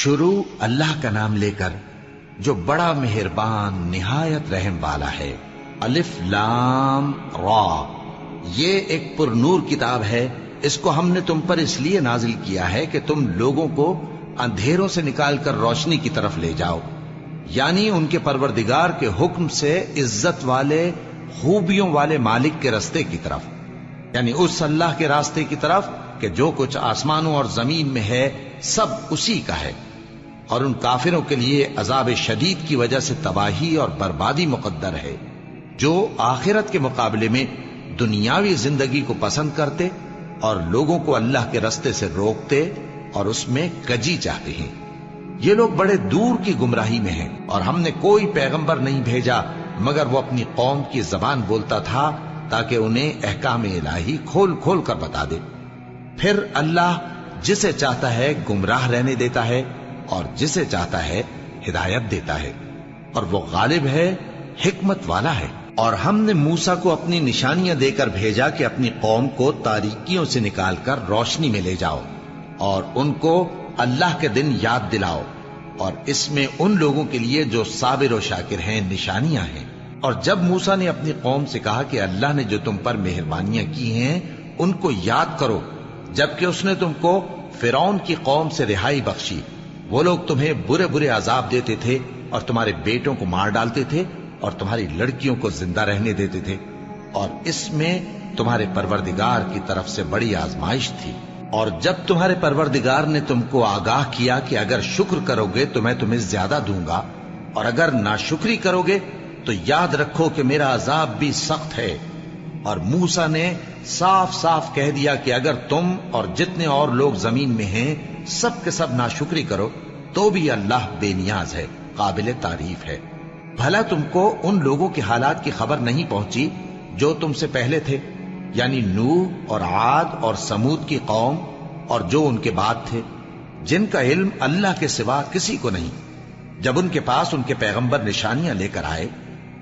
شروع اللہ کا نام لے کر جو بڑا مہربان نہایت رحم والا ہے۔ الف لام را، یہ ایک پر نور کتاب ہے، اس کو ہم نے تم پر اس لیے نازل کیا ہے کہ تم لوگوں کو اندھیروں سے نکال کر روشنی کی طرف لے جاؤ، یعنی ان کے پروردگار کے حکم سے عزت والے خوبیوں والے مالک کے راستے کی طرف، یعنی اس اللہ کے راستے کی طرف کہ جو کچھ آسمانوں اور زمین میں ہے سب اسی کا ہے، اور ان کافروں کے لیے عذاب شدید کی وجہ سے تباہی اور بربادی مقدر ہے، جو آخرت کے مقابلے میں دنیاوی زندگی کو پسند کرتے اور لوگوں کو اللہ کے راستے سے روکتے اور اس میں کجی چاہتے ہیں۔ یہ لوگ بڑے دور کی گمراہی میں ہیں، اور ہم نے کوئی پیغمبر نہیں بھیجا مگر وہ اپنی قوم کی زبان بولتا تھا تاکہ انہیں احکام الہی کھول کھول کر بتا دے۔ پھر اللہ جسے چاہتا ہے گمراہ رہنے دیتا ہے اور جسے چاہتا ہے ہدایت دیتا ہے، اور وہ غالب ہے، حکمت والا ہے۔ اور ہم نے موسیٰ کو اپنی نشانیاں دے کر بھیجا کہ اپنی قوم کو تاریکیوں سے نکال کر روشنی میں لے جاؤ اور ان کو اللہ کے دن یاد دلاؤ، اور اس میں ان لوگوں کے لیے جو صابر و شاکر ہیں نشانیاں ہیں۔ اور جب موسیٰ نے اپنی قوم سے کہا کہ اللہ نے جو تم پر مہربانیاں کی ہیں ان کو یاد کرو، جبکہ اس نے تم کو فرعون کی قوم سے رہائی بخشی، وہ لوگ تمہیں برے برے عذاب دیتے تھے اور تمہارے بیٹوں کو مار ڈالتے تھے اور تمہاری لڑکیوں کو زندہ رہنے دیتے تھے، اور اس میں تمہارے پروردگار کی طرف سے بڑی آزمائش تھی۔ اور جب تمہارے پروردگار نے تم کو آگاہ کیا کہ اگر شکر کرو گے تو میں تمہیں زیادہ دوں گا، اور اگر ناشکری کرو گے تو یاد رکھو کہ میرا عذاب بھی سخت ہے۔ اور موسیٰ نے صاف صاف کہہ دیا کہ اگر تم اور جتنے اور لوگ زمین میں ہیں سب کے سب ناشکری کرو تو بھی اللہ بے نیاز ہے، قابل تعریف ہے۔ بھلا تم کو ان لوگوں کے حالات کی خبر نہیں پہنچی جو تم سے پہلے تھے، یعنی نوح اور عاد اور سمود کی قوم اور جو ان کے بعد تھے، جن کا علم اللہ کے سوا کسی کو نہیں۔ جب ان کے پاس ان کے پیغمبر نشانیاں لے کر آئے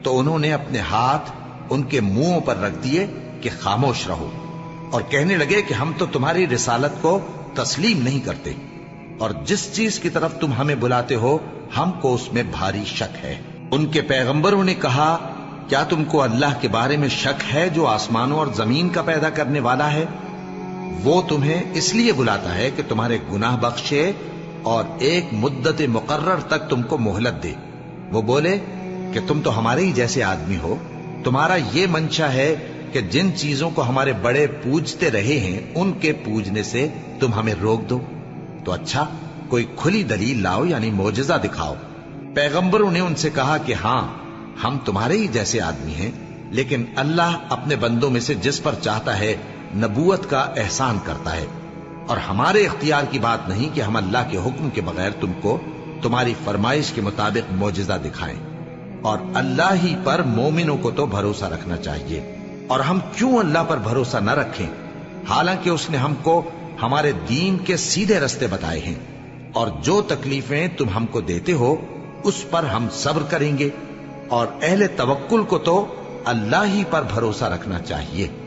تو انہوں نے اپنے ہاتھ ان کے منہوں پر رکھ دیے کہ خاموش رہو، اور کہنے لگے کہ ہم تو تمہاری رسالت کو تسلیم نہیں کرتے، اور جس چیز کی طرف تم ہمیں بلاتے ہو ہم کو اس میں بھاری شک ہے۔ ان کے پیغمبروں نے کہا، کیا تم کو اللہ کے بارے میں شک ہے جو آسمانوں اور زمین کا پیدا کرنے والا ہے؟ وہ تمہیں اس لیے بلاتا ہے کہ تمہارے گناہ بخشے اور ایک مدت مقرر تک تم کو مہلت دے۔ وہ بولے کہ تم تو ہمارے ہی جیسے آدمی ہو، تمہارا یہ منشا ہے کہ جن چیزوں کو ہمارے بڑے پوجتے رہے ہیں ان کے پوجنے سے تم ہمیں روک دو، تو اچھا کوئی کھلی دلیل لاؤ، یعنی معجزہ دکھاؤ۔ پیغمبروں نے ان سے کہا کہ ہاں ہم تمہارے ہی جیسے آدمی ہیں، لیکن اللہ اپنے بندوں میں سے جس پر چاہتا ہے نبوت کا احسان کرتا ہے، اور ہمارے اختیار کی بات نہیں کہ ہم اللہ کے حکم کے بغیر تم کو تمہاری فرمائش کے مطابق معجزہ دکھائیں، اور اللہ ہی پر مومنوں کو تو بھروسہ رکھنا چاہیے۔ اور ہم کیوں اللہ پر بھروسہ نہ رکھیں حالانکہ اس نے ہم کو ہمارے دین کے سیدھے رستے بتائے ہیں، اور جو تکلیفیں تم ہم کو دیتے ہو اس پر ہم صبر کریں گے، اور اہل توکل کو تو اللہ ہی پر بھروسہ رکھنا چاہیے۔